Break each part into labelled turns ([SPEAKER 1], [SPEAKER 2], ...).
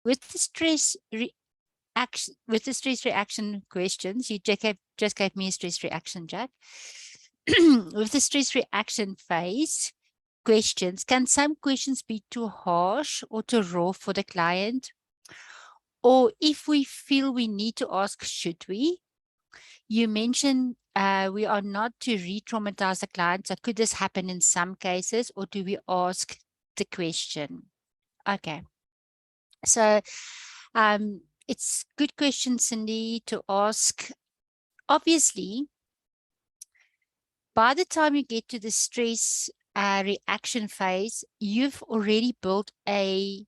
[SPEAKER 1] with the stress reaction questions, you just gave me a stress reaction, Jack. With the stress reaction phase questions, can some questions be too harsh or too raw for the client? Or if we feel we need to ask, should we? You mentioned we are not to re-traumatize the client. So could this happen in some cases, or do we ask the question? Okay. So it's good question, Cindy, to ask. Obviously, by the time you get to the stress reaction phase, you've already built a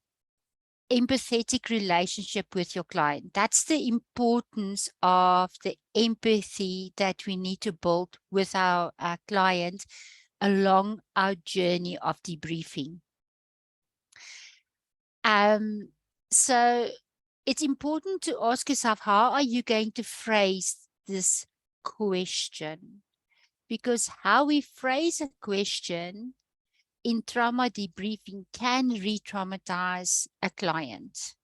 [SPEAKER 1] empathetic relationship with your client. That's the importance of the empathy that we need to build with our client along our journey of debriefing. So it's important to ask yourself, how are you going to phrase this question? Because how we phrase a question in trauma debriefing can re-traumatize a client,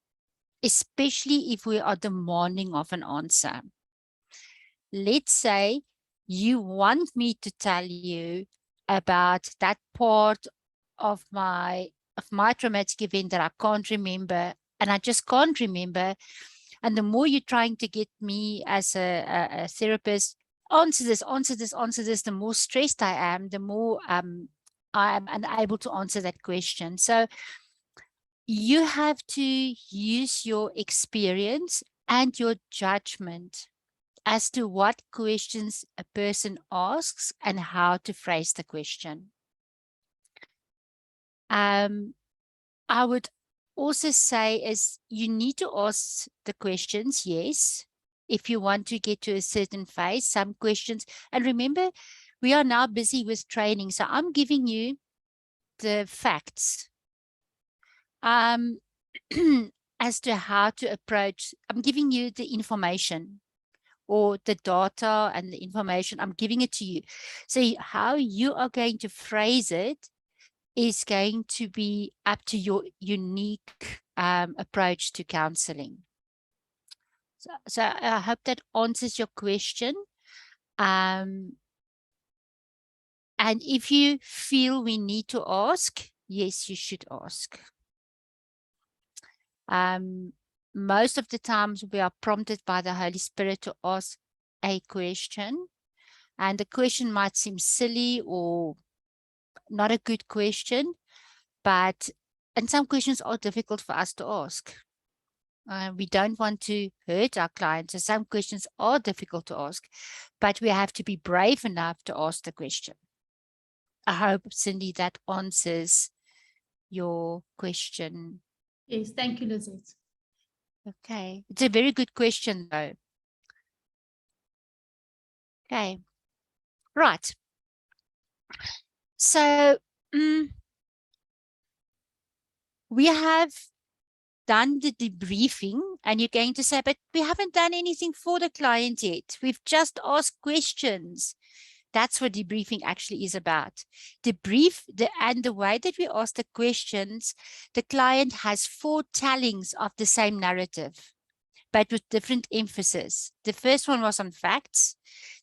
[SPEAKER 1] especially if we are demanding of an answer. Let's say you want me to tell you about that part of my traumatic event that I can't remember, and I just can't remember. And the more you're trying to get me as a therapist, answer this, the more stressed I am, the more I am unable to answer that question. So you have to use your experience and your judgment as to what questions a person asks and how to phrase the question. I would also say is you need to ask the questions, yes, if you want to get to a certain phase, some questions. And remember, we are now busy with training. So I'm giving you the facts as to how to approach. I'm giving you the information or the data and the information. I'm giving it to you. So how you are going to phrase it is going to be up to your unique approach to counseling. So I hope that answers your question. And if you feel we need to ask, yes, you should ask. Most of the times we are prompted by the Holy Spirit to ask a question, and the question might seem silly or not a good question, and some questions are difficult for us to ask. We don't want to hurt our clients, so some questions are difficult to ask, but we have to be brave enough to ask the question. I hope, Cindy, that answers your question.
[SPEAKER 2] Yes, thank you, Lizette.
[SPEAKER 1] Okay, it's a very good question, though. Okay, right. So we have done the debriefing, and you're going to say, but we haven't done anything for the client yet. We've just asked questions. That's what debriefing actually is about. And the way that we ask the questions, the client has 4 tellings of the same narrative, but with different emphasis. The first one was on facts.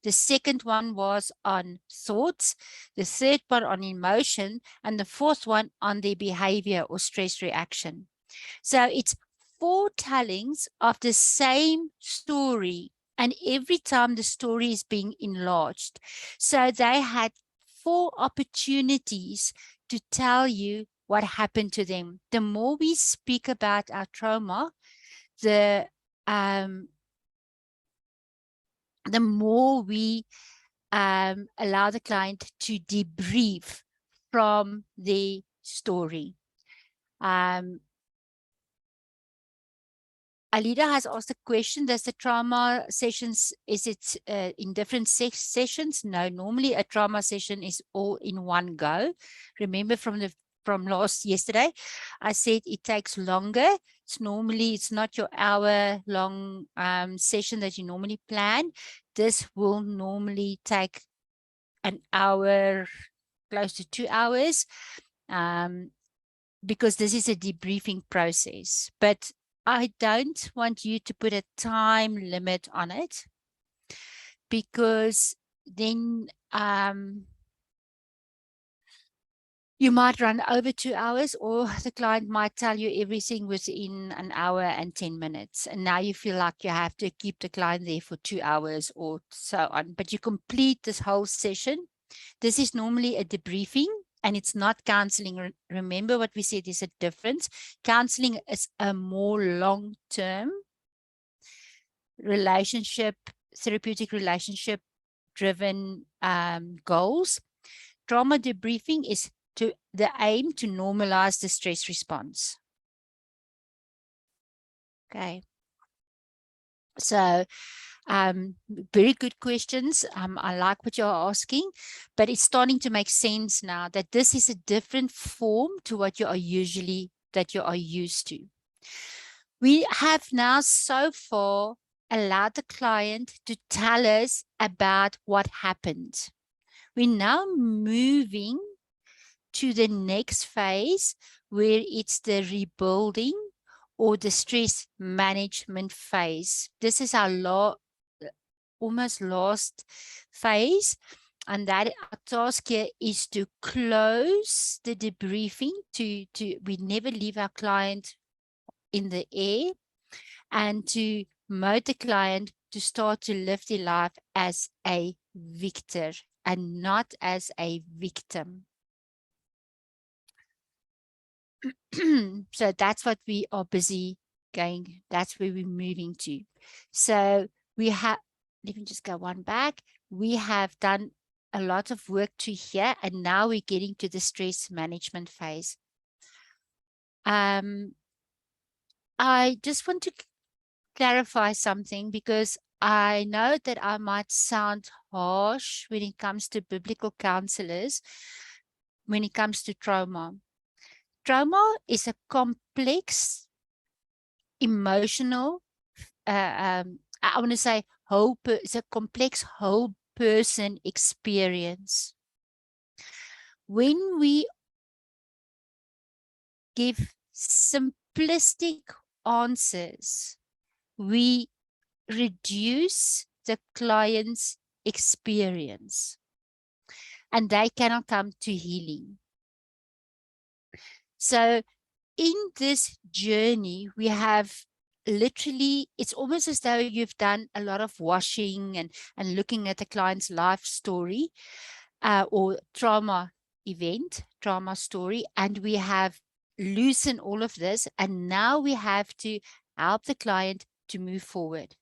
[SPEAKER 1] The second one was on thoughts. The third one on emotion. And the fourth one on their behavior or stress reaction. So it's 4 tellings of the same story. And every time the story is being enlarged. So they had 4 opportunities to tell you what happened to them. The more we speak about our trauma, the more we allow the client to debrief from the story. Alida has asked a question, does the trauma sessions, is it in different sessions? No, normally a trauma session is all in one go. Remember from yesterday, I said it takes longer. It's not your hour-long session that you normally plan. This will normally take an hour, close to 2 hours, because this is a debriefing process. But I don't want you to put a time limit on it, because then you might run over 2 hours, or the client might tell you everything within an hour and 10 minutes. And now you feel like you have to keep the client there for 2 hours or so on. But you complete this whole session. This is normally a debriefing, and it's not counseling. Remember what we said, there's a difference. Counseling is a more long-term relationship, therapeutic relationship driven goals. Trauma debriefing is to the aim to normalize the stress response. Okay. So very good questions. I like what you're asking, but it's starting to make sense now that this is a different form to what you are used to. We have now so far allowed the client to tell us about what happened. We're now moving to the next phase, where it's the rebuilding or the stress management phase. This is our almost last phase. And that our task here is to close the debriefing, we never leave our client in the air, and to motivate the client to start to live their life as a victor and not as a victim. So that's what we are busy going. That's where we're moving to. So we have, let me just go one back. We have done a lot of work to here, and now we're getting to the stress management phase. I just want to clarify something, because I know that I might sound harsh when it comes to biblical counselors, when it comes to trauma. Trauma is a complex emotional, I want to say it's a complex whole person experience. When we give simplistic answers, we reduce the client's experience, and they cannot come to healing. So in this journey, we have literally, it's almost as though you've done a lot of washing and looking at the client's life story, or trauma story, and we have loosened all of this, and now we have to help the client to move forward.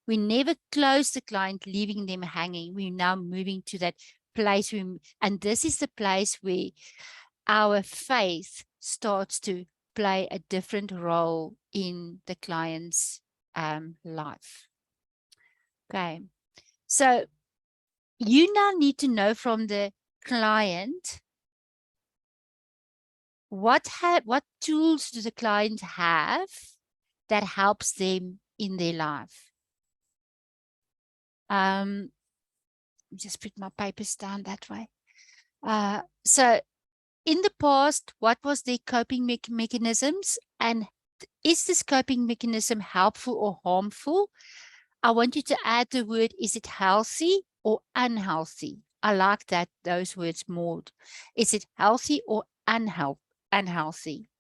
[SPEAKER 1] We never close the client, leaving them hanging. We're now moving to that place, and this is the place where our faith starts to play a different role in the client's life. Okay, so you now need to know from the client, what tools does the client have that helps them in their life. Just put my papers down that way. So in the past, what was their coping mechanisms, and is this coping mechanism helpful or harmful? I want you to add the word, is it healthy or unhealthy? I like those words more. Is it healthy or unhealthy?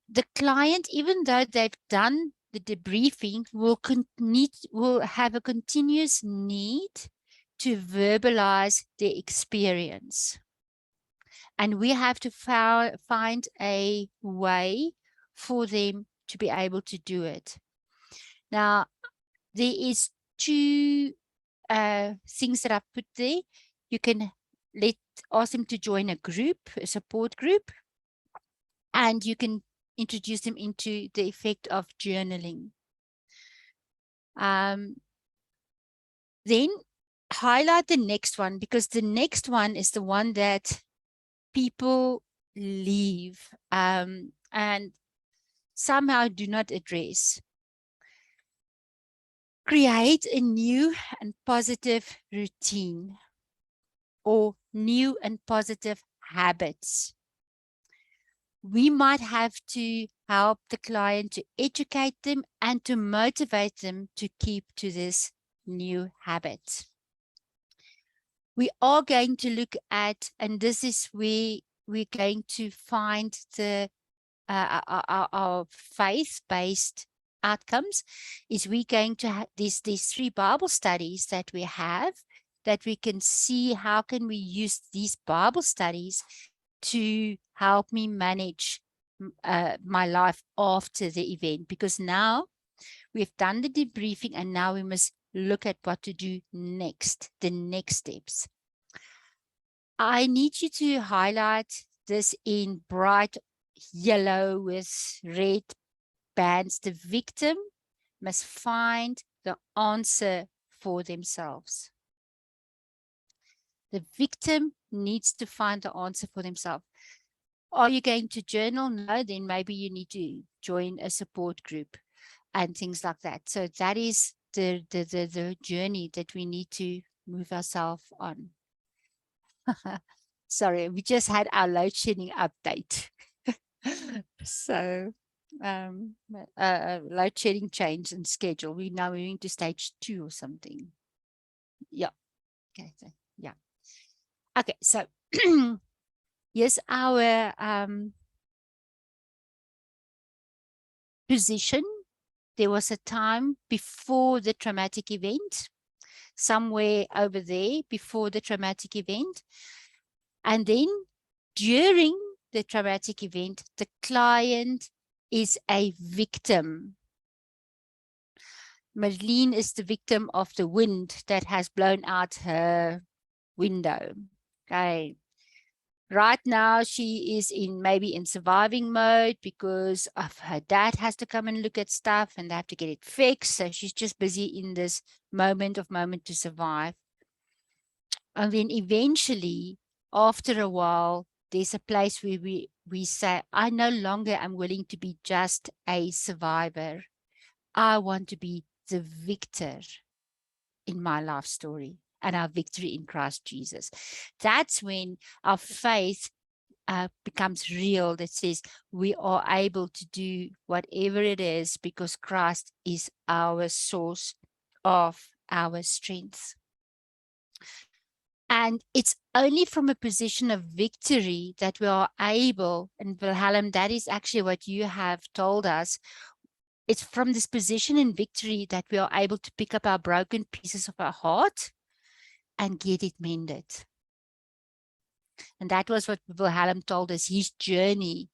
[SPEAKER 1] The client, even though they've done the debriefing, will have a continuous need to verbalize their experience. And we have to find a way for them to be able to do it. Now, there is two things that I've put there. You can ask them to join a group, a support group, and you can introduce them into the effect of journaling. Then highlight the next one, because the next one is the one that people leave and somehow do not address. Create a new and positive routine, or new and positive habits. we might have to help the client to educate them and to motivate them to keep to this new habit. We are going to look at, and this is where we're going to find the our faith-based outcomes, is we going to have these 3 Bible studies that we have, that we can see how can we use these Bible studies to help me manage my life after the event. Because now we've done the debriefing and now we must look at what to do next, the next steps. I need you to highlight this in bright yellow with red bands. The victim must find the answer for themselves. The victim needs to find the answer for themselves. Are you going to journal? No, then maybe you need to join a support group and things like that. So that is the journey that we need to move ourselves on. Sorry, we just had our load shedding update. So load shedding change in schedule. We're now moving to stage 2 or something. Yeah. Okay. So, yeah. Okay. So here's our position. There was a time before the traumatic event, somewhere over there before the traumatic event. And then during the traumatic event, the client is a victim. Marlene is the victim of the wind that has blown out her window. Okay. Right now, she is maybe in surviving mode because of her dad has to come and look at stuff and they have to get it fixed. So she's just busy in this moment to survive. And then eventually, after a while, there's a place where we say, I no longer am willing to be just a survivor. I want to be the victor in my life story and our victory in Christ Jesus. That's when our faith becomes real, that says we are able to do whatever it is because Christ is our source of our strength. And it's only from a position of victory that we are able, and Wilhelm, that is actually what you have told us. It's from this position in victory that we are able to pick up our broken pieces of our heart and get it mended. And that was what Wilhelm told us, his journey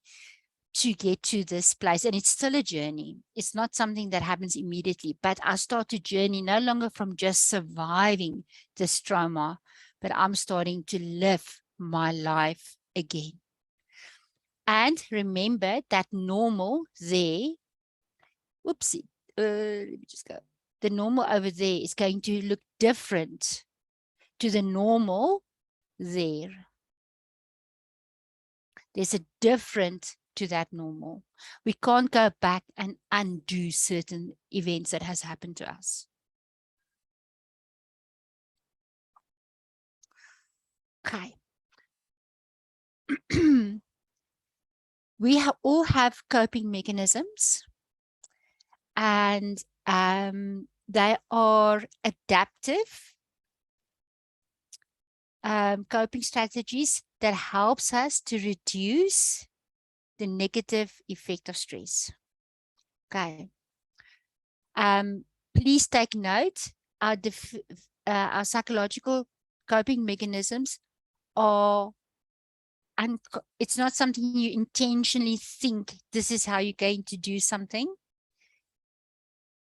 [SPEAKER 1] to get to this place. And it's still a journey. It's not something that happens immediately, but I start a journey no longer from just surviving this trauma, but I'm starting to live my life again. And remember that normal there, whoopsie, let me just go. The normal over there is going to look different to the normal there. There's a difference to that normal. We can't go back and undo certain events that has happened to us. Okay. We all have coping mechanisms, and they are adaptive coping strategies that helps us to reduce the negative effect of stress. Okay. Please take note, our psychological coping mechanisms are, and it's not something you intentionally think this is how you're going to do something.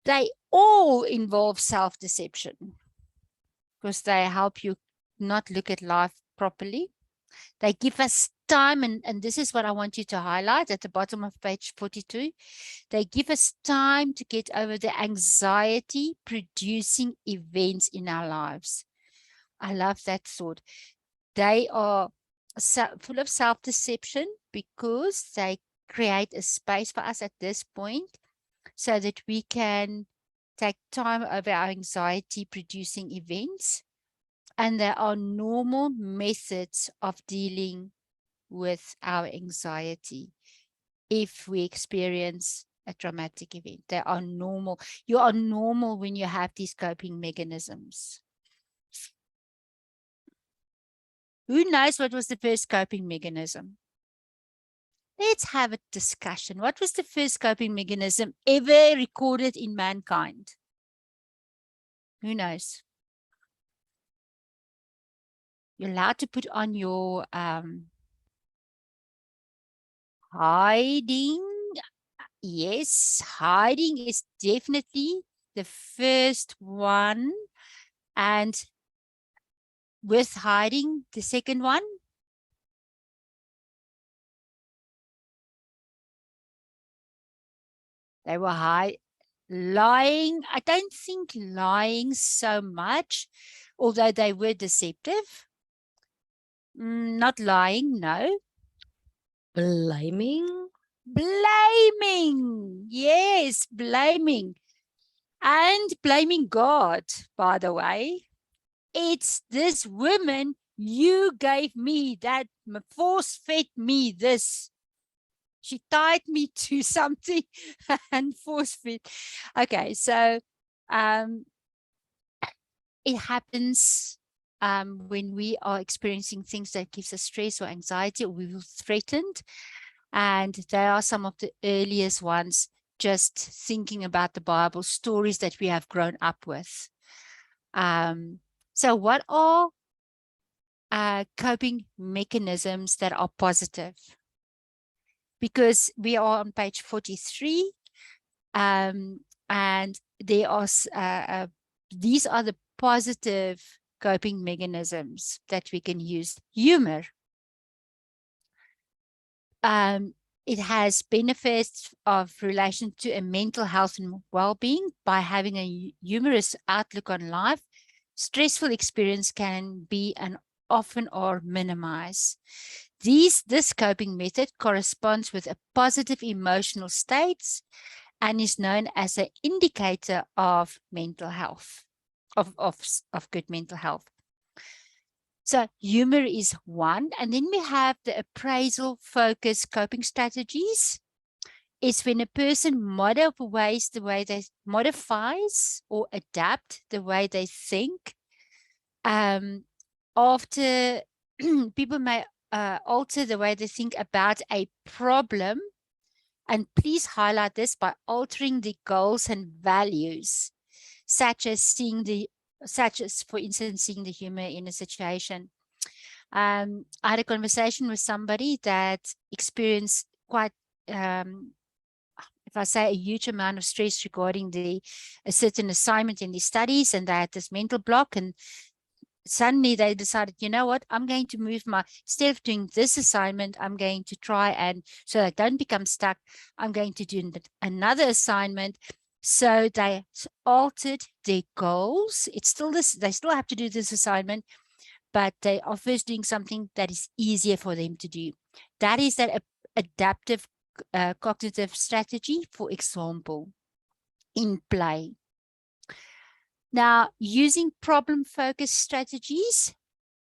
[SPEAKER 1] They all involve self-deception because they help you not look at life properly. They give us time, and this is what I want you to highlight at the bottom of page 42. They give us time to get over the anxiety producing events in our lives. I love that thought. They are full of self-deception because they create a space for us at this point so that we can take time over our anxiety producing events. And there are normal methods of dealing with our anxiety if we experience a traumatic event. They are normal. You are normal when you have these coping mechanisms. Who knows what was the first coping mechanism? Let's have a discussion. What was the first coping mechanism ever recorded in mankind? Who knows? You're allowed to put on your hiding. Yes, hiding is definitely the first one. And with hiding, the second one. They were lying. I don't think lying so much, although they were deceptive. Not lying, no.
[SPEAKER 3] Blaming?
[SPEAKER 1] Blaming. Yes, blaming. And blaming God, by the way. It's this woman, you gave me that, force-fed me this. She tied me to something and force-fed. Okay, so it happens when we are experiencing things that gives us stress or anxiety, or we feel threatened. And they are some of the earliest ones, just thinking about the Bible, stories that we have grown up with. So what are coping mechanisms that are positive? Because we are on page 43, and there are these are the positive coping mechanisms that we can use. Humor. It has benefits of relation to a mental health and well-being by having a humorous outlook on life. Stressful experience can be and often are minimized. This coping method corresponds with a positive emotional states and is known as an indicator of mental health, of good mental health. So humor is one. And then we have the appraisal focused coping strategies. It's when a person modifies or adapt the way they think. After people may alter the way they think about a problem. And please highlight this by altering the goals and values, such as, for instance, seeing the humor in a situation. I had a conversation with somebody that experienced quite, if I say, a huge amount of stress regarding a certain assignment in the studies, and they had this mental block, and suddenly they decided, you know what, I'm going to move instead of doing this assignment, I'm going to try, and so I don't become stuck, I'm going to do another assignment. So they altered their goals. It's still this, they still have to do this assignment, but they are first doing something that is easier for them to do. That is that adaptive cognitive strategy, for example, in play. Now, using problem-focused strategies,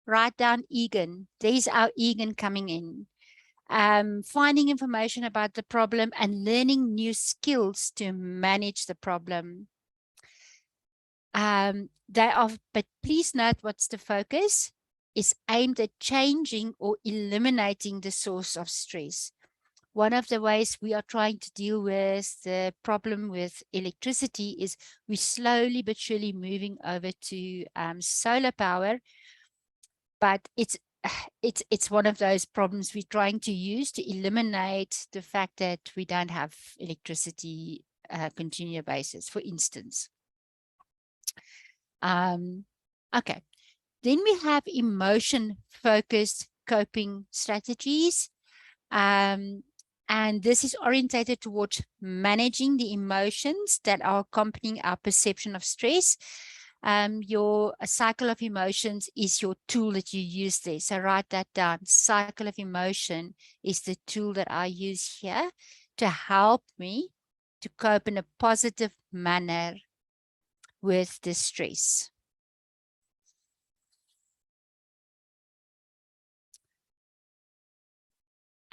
[SPEAKER 1] write down Egan. There's our Egan coming in. Finding information about the problem and learning new skills to manage the problem. But please note what's the focus is aimed at changing or eliminating the source of stress. One of the ways we are trying to deal with the problem with electricity is we're slowly but surely moving over to solar power, but it's one of those problems we're trying to use to eliminate the fact that we don't have electricity continuous basis, for instance. Okay, then we have emotion-focused coping strategies. And this is orientated towards managing the emotions that are accompanying our perception of stress. Your cycle of emotions is your tool that you use there. So write that down. Cycle of emotion is the tool that I use here to help me to cope in a positive manner with the stress.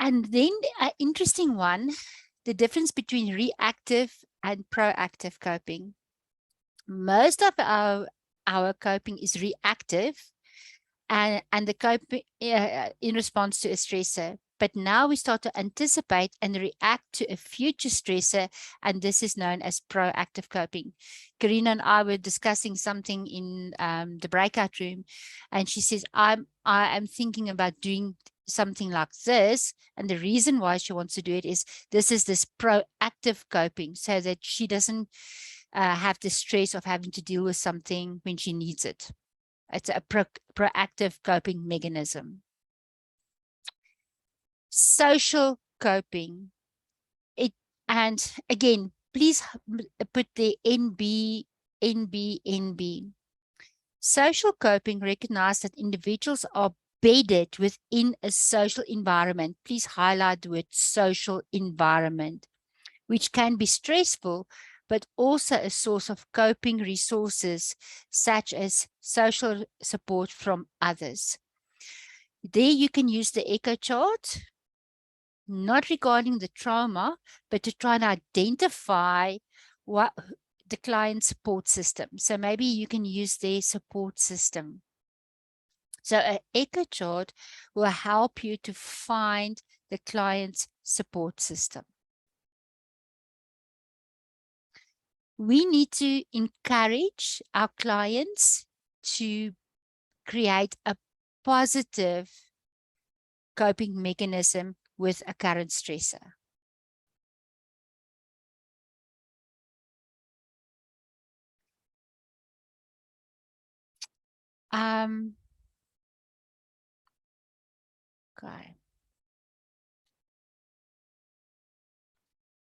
[SPEAKER 1] And then an interesting one, the difference between reactive and proactive coping. Most of our coping is reactive and the coping in response to a stressor. But now we start to anticipate and react to a future stressor, and this is known as proactive coping. Karina and I were discussing something in the breakout room, and she says, I am thinking about doing something like this, and the reason why she wants to do it is this proactive coping, so that she doesn't have the stress of having to deal with something when she needs it. It's a proactive coping mechanism. Social coping. And again, please put the NB. Social coping recognizes that individuals are bedded within a social environment. Please highlight the word social environment, which can be stressful, but also a source of coping resources, such as social support from others. There you can use the echo chart, not regarding the trauma, but to try and identify what the client support system. So maybe you can use their support system. So an echo chart will help you to find the client's support system. We need to encourage our clients to create a positive coping mechanism with a current stressor. Okay.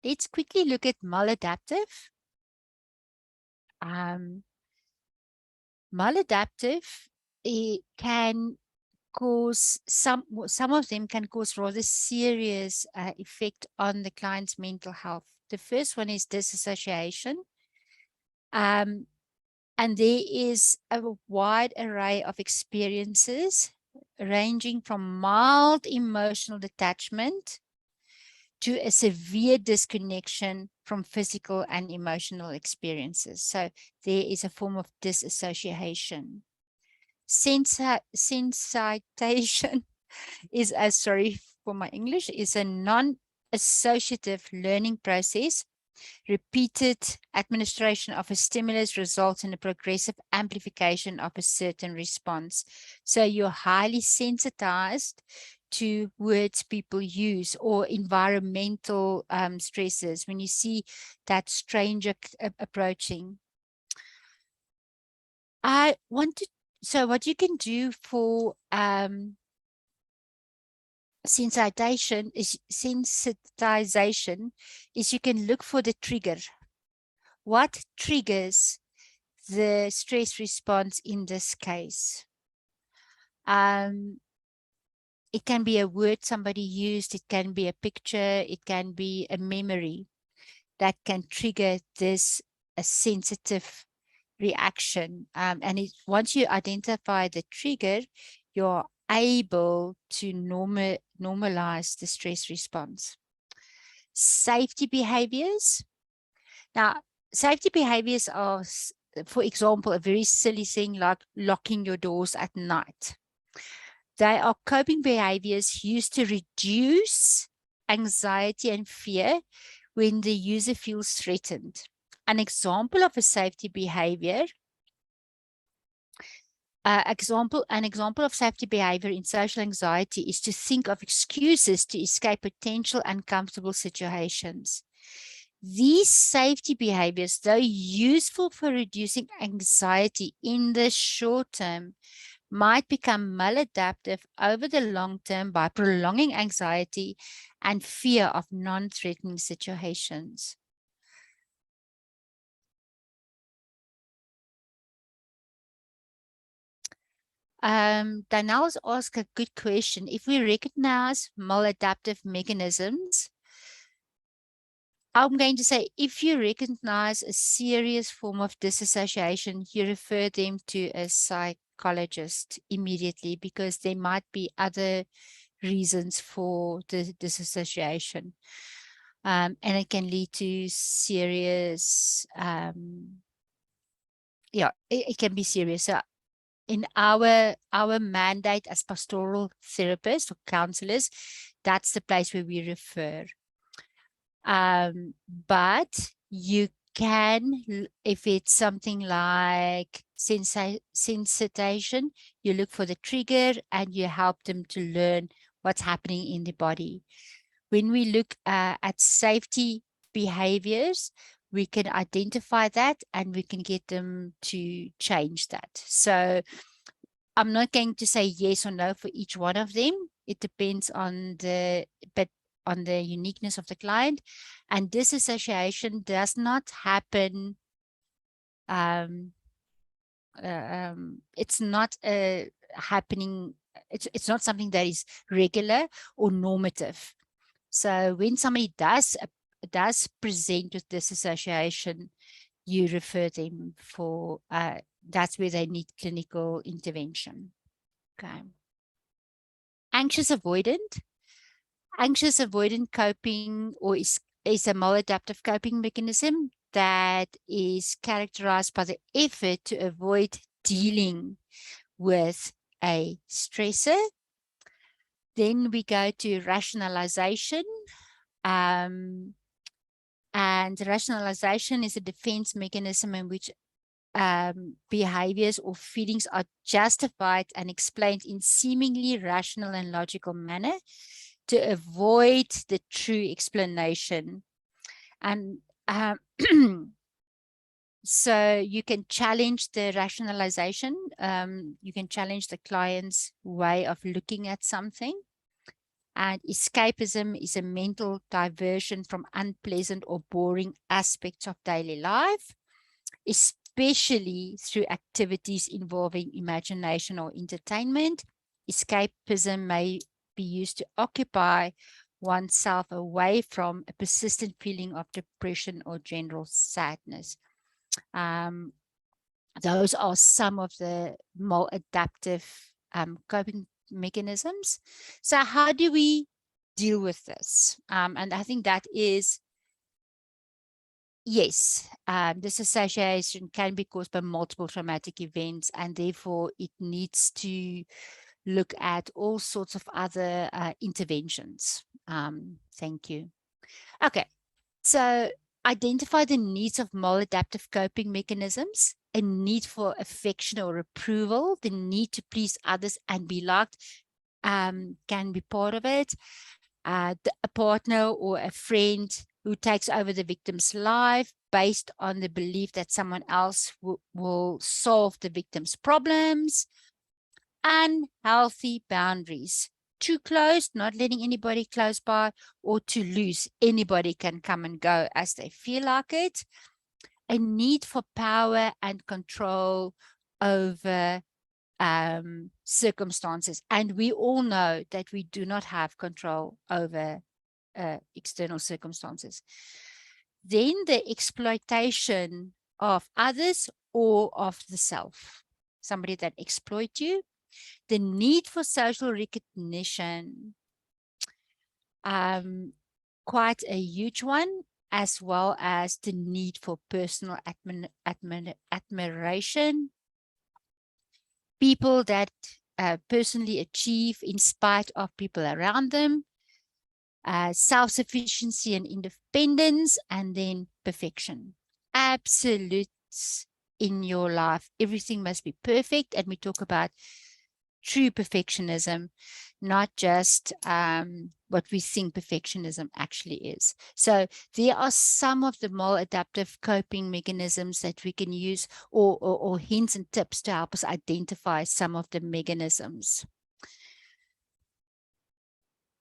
[SPEAKER 1] Let's quickly look at maladaptive. Maladaptive, it can cause some of them can cause rather serious effect on the client's mental health. The first one is disassociation. And there is a wide array of experiences ranging from mild emotional detachment to a severe disconnection from physical and emotional experiences. So there is a form of disassociation. Sensitization is, sorry for my English, is a non-associative learning process. Repeated administration of a stimulus results in a progressive amplification of a certain response. So you're highly sensitized to words people use or environmental stresses when you see that stranger approaching. So what you can do for sensitization is you can look for the trigger. What triggers the stress response in this case? It can be a word somebody used, it can be a picture, it can be a memory that can trigger this a sensitive reaction. And once you identify the trigger, you're able to normalize the stress response. Safety behaviors. Now, safety behaviors are, for example, a very silly thing like locking your doors at night. They are coping behaviors used to reduce anxiety and fear when the user feels threatened. An example of a safety behavior, an example of safety behavior in social anxiety is to think of excuses to escape potential uncomfortable situations. These safety behaviors, though useful for reducing anxiety in the short term, might become maladaptive over the long term by prolonging anxiety and fear of non-threatening situations. Danielle's asked a good question. If we recognize maladaptive mechanisms, I'm going to say, if you recognize a serious form of disassociation, you refer them to a psychologist immediately, because there might be other reasons for the disassociation. And it can lead to serious, it can be serious. So in our mandate as pastoral therapists or counselors, that's the place where we refer. But you can, if it's something like sensitization, you look for the trigger and you help them to learn what's happening in the body. When we look at safety behaviors, we can identify that and we can get them to change that. So I'm not going to say yes or no for each one of them. It depends on the uniqueness of the client. And disassociation does not happen. It's not happening. It's not something that is regular or normative. So when somebody does present with disassociation, you refer them for, that's where they need clinical intervention. Okay. Anxious avoidant. Anxious avoidant coping is a maladaptive coping mechanism that is characterized by the effort to avoid dealing with a stressor. Then we go to rationalization. And rationalization is a defense mechanism in which behaviors or feelings are justified and explained in seemingly rational and logical manner to avoid the true explanation. And so you can challenge the rationalization. You can challenge the client's way of looking at something. And escapism is a mental diversion from unpleasant or boring aspects of daily life, especially through activities involving imagination or entertainment. Escapism may be used to occupy oneself away from a persistent feeling of depression or general sadness. Those are some of the maladaptive coping mechanisms. So how do we deal with this? And I think that is, yes, disassociation can be caused by multiple traumatic events, and therefore it needs to look at all sorts of other interventions. Thank you. Okay, so identify the needs of maladaptive coping mechanisms, a need for affection or approval, the need to please others and be liked can be part of it. A partner or a friend who takes over the victim's life based on the belief that someone else will solve the victim's problems. Unhealthy boundaries. Too close, not letting anybody close by, or too loose, anybody can come and go as they feel like it. A need for power and control over circumstances. And we all know that we do not have control over external circumstances. Then the exploitation of others or of the self. Somebody that exploits you. The need for social recognition, quite a huge one, as well as the need for personal admiration. People that personally achieve in spite of people around them. Self-sufficiency and independence, and then perfection. Absolutes in your life. Everything must be perfect, and we talk about true perfectionism, not just what we think perfectionism actually is. So there are some of the maladaptive coping mechanisms that we can use, or hints and tips to help us identify some of the mechanisms.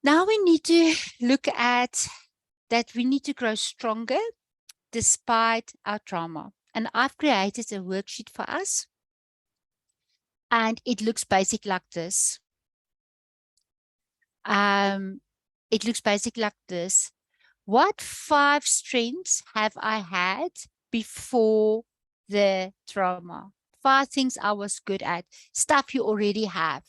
[SPEAKER 1] Now we need to look at that we need to grow stronger despite our trauma. And I've created a worksheet for us. And it looks basic like this. It looks basic like this. What 5 strengths have I had before the trauma? 5 things I was good at, stuff you already have.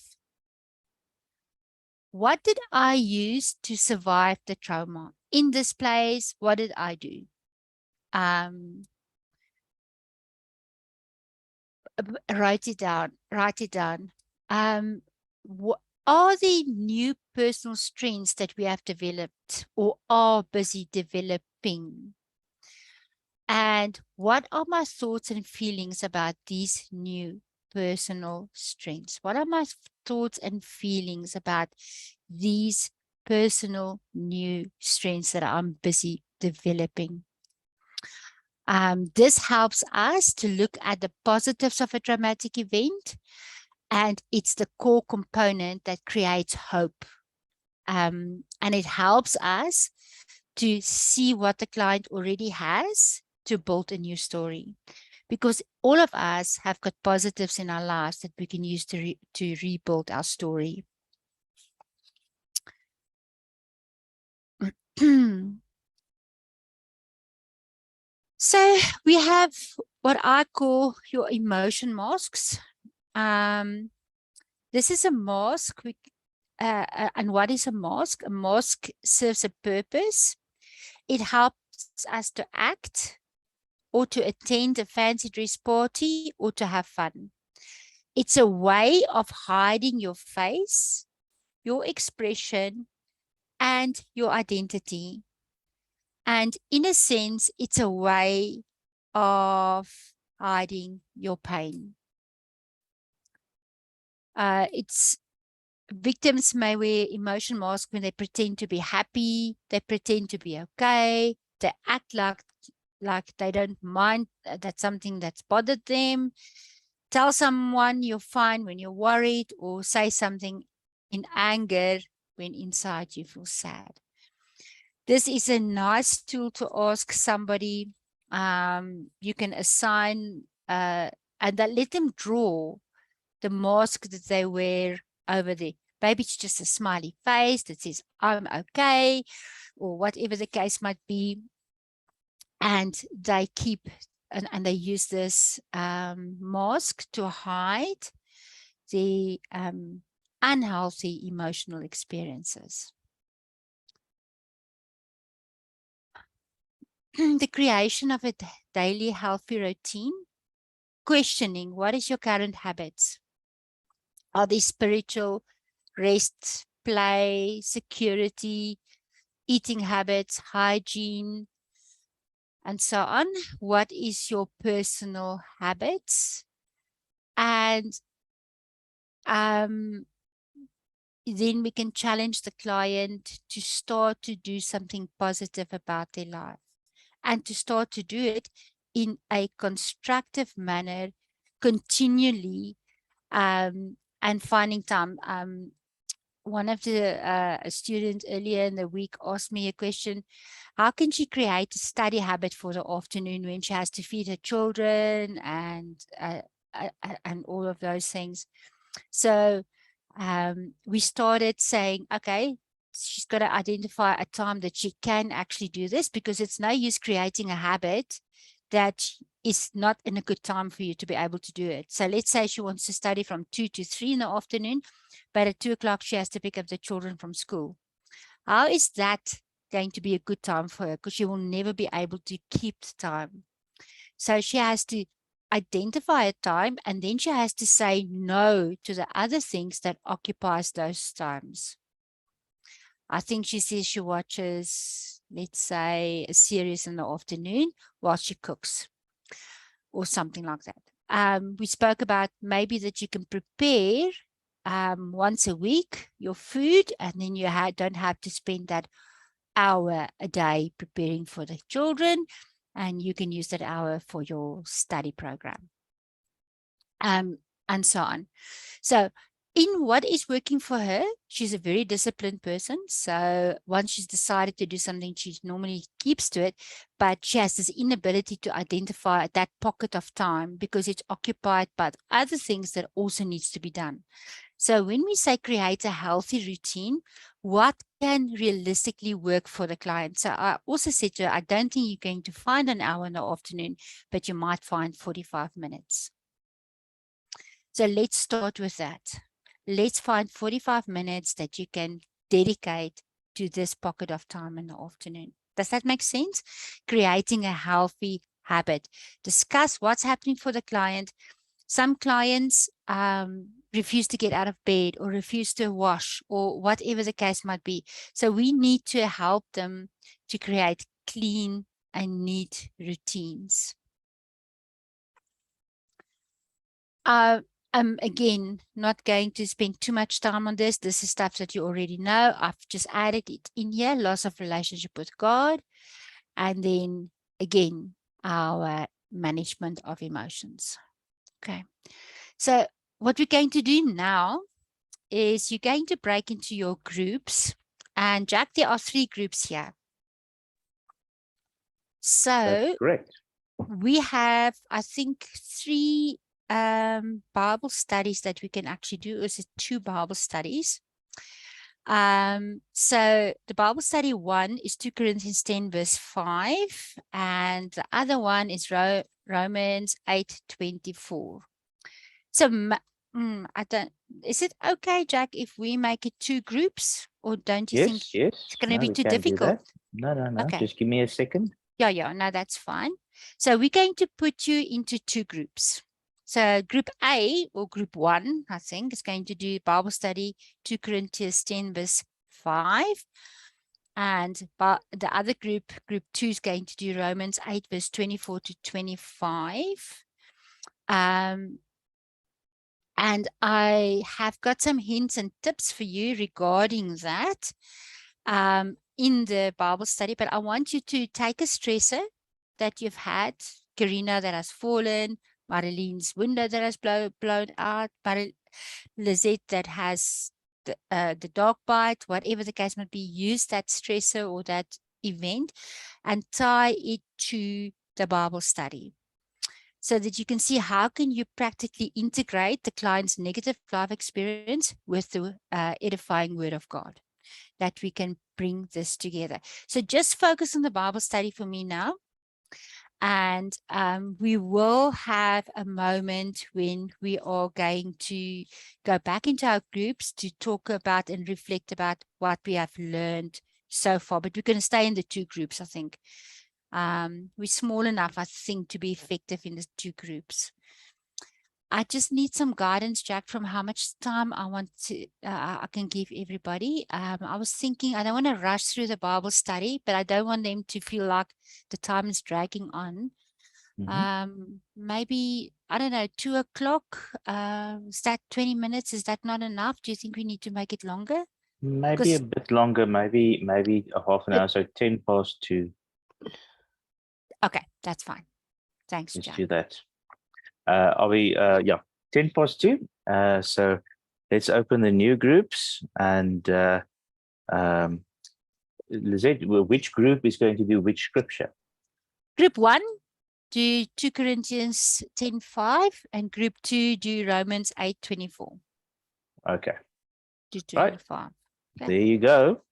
[SPEAKER 1] what did I use to survive the trauma? In this place, what did I do? Write it down. What are the new personal strengths that we have developed or are busy developing? And what are my thoughts and feelings about these new personal strengths? What are my thoughts and feelings about these personal new strengths that I'm busy developing? This helps us to look at the positives of a traumatic event, and it's the core component that creates hope. And it helps us to see what the client already has to build a new story, because all of us have got positives in our lives that we can use to rebuild our story. So we have what I call your emotion masks. This is a mask. And what is a mask? A mask serves a purpose. It helps us to act, or to attend a fancy dress party, or to have fun. It's a way of hiding your face, your expression, and your identity. And in a sense, it's a way of hiding your pain. Victims may wear emotion masks when they pretend to be happy, they pretend to be okay, they act like they don't mind that something that's bothered them. Tell someone you're fine when you're worried, or say something in anger when inside you feel sad. This is a nice tool to ask somebody. You can assign and that let them draw the mask that they wear over there. Maybe it's just a smiley face that says, I'm okay, or whatever the case might be. And they keep, and they use this mask to hide the unhealthy emotional experiences. The creation of a daily healthy routine, questioning what is your current habits? Are they spiritual, rest, play, security, eating habits, hygiene, and so on? What is your personal habits? And then we can challenge the client to start to do something positive about their life, and to start to do it in a constructive manner continually, and finding time. One of the students earlier in the week asked me a question: how can she create a study habit for the afternoon when she has to feed her children and all of those things? So we started saying, okay, she's got to identify a time that she can actually do this, because it's no use creating a habit that is not in a good time for you to be able to do it. So let's say she wants to study from 2 to 3 in the afternoon, but at 2 o'clock she has to pick up the children from school. How is that going to be a good time for her? Because she will never be able to keep the time. So she has to identify a time, and then she has to say no to the other things that occupies those times. I think she says she watches, let's say, a series in the afternoon while she cooks, or something like that. We spoke about maybe that you can prepare once a week your food, and then you don't have to spend that hour a day preparing for the children, and you can use that hour for your study program, and so on. So in what is working for her, she's a very disciplined person. So once she's decided to do something, she normally keeps to it, but she has this inability to identify that pocket of time because it's occupied by other things that also needs to be done. So when we say create a healthy routine, what can realistically work for the client? So I also said to her, I don't think you're going to find an hour in the afternoon, but you might find 45 minutes. So let's start with that. Let's find 45 minutes that you can dedicate to this pocket of time in the afternoon. Does that make sense? Creating a healthy habit. Discuss what's happening for the client. Some clients refuse to get out of bed or refuse to wash or whatever the case might be. So we need to help them to create clean and neat routines. I'm again not going to spend too much time on this. This is stuff that you already know. I've just added it in here, loss of relationship with God. And then again, our management of emotions. Okay. So what we're going to do now is you're going to break into your groups. And Jack, there are 3 groups here. So
[SPEAKER 3] That's correct.
[SPEAKER 1] we have, I think, 3 Bible studies that we can actually do. Is it 2 Bible studies? So the Bible study 1 is 2 Corinthians 10 verse 5, and the other one is Romans 8:24. So I don't. Is it okay, Jack, if we make it 2 groups, or don't you think
[SPEAKER 3] Yes.
[SPEAKER 1] it's going to
[SPEAKER 3] No,
[SPEAKER 1] be
[SPEAKER 3] we
[SPEAKER 1] too
[SPEAKER 3] can do
[SPEAKER 1] difficult?
[SPEAKER 3] that. No.
[SPEAKER 1] Okay.
[SPEAKER 3] Just give me a second.
[SPEAKER 1] Yeah, no, that's fine. So we're going to put you into 2 groups. So group A or group 1, I think, is going to do Bible study 2 Corinthians 10 verse 5. And the other group 2, is going to do Romans 8 verse 24 to 25. And I have got some hints and tips for you regarding that in the Bible study, but I want you to take a stressor that you've had, Karina that has fallen, Marilene's window that has blown out, Lizette that has the dog bite, whatever the case might be, use that stressor or that event and tie it to the Bible study, so that you can see how can you practically integrate the client's negative life experience with the edifying word of God, that we can bring this together. So just focus on the Bible study for me now. And we will have a moment when we are going to go back into our groups to talk about and reflect about what we have learned so far. But we're going to stay in the 2 groups, I think. We're small enough, I think, to be effective in the 2 groups. I just need some guidance, Jack, from how much time I want to I can give everybody. I was thinking I don't want to rush through the Bible study, but I don't want them to feel like the time is dragging on. Maybe, I don't know, 2 o'clock. Is that 20 minutes? Is that not enough? Do you think we need to make it longer?
[SPEAKER 3] Maybe a bit longer, maybe a half an hour, so 10 past 2.
[SPEAKER 1] Okay, that's fine. Thanks,
[SPEAKER 3] Let's
[SPEAKER 1] Jack.
[SPEAKER 3] do that. Are we, 10 past 2. So let's open the new groups, and Lizette, which group is going to do which scripture?
[SPEAKER 1] Group 1, do 2 Corinthians 10:5, and group 2 do Romans 8:24.
[SPEAKER 3] Okay.
[SPEAKER 1] To 25.
[SPEAKER 3] There you go.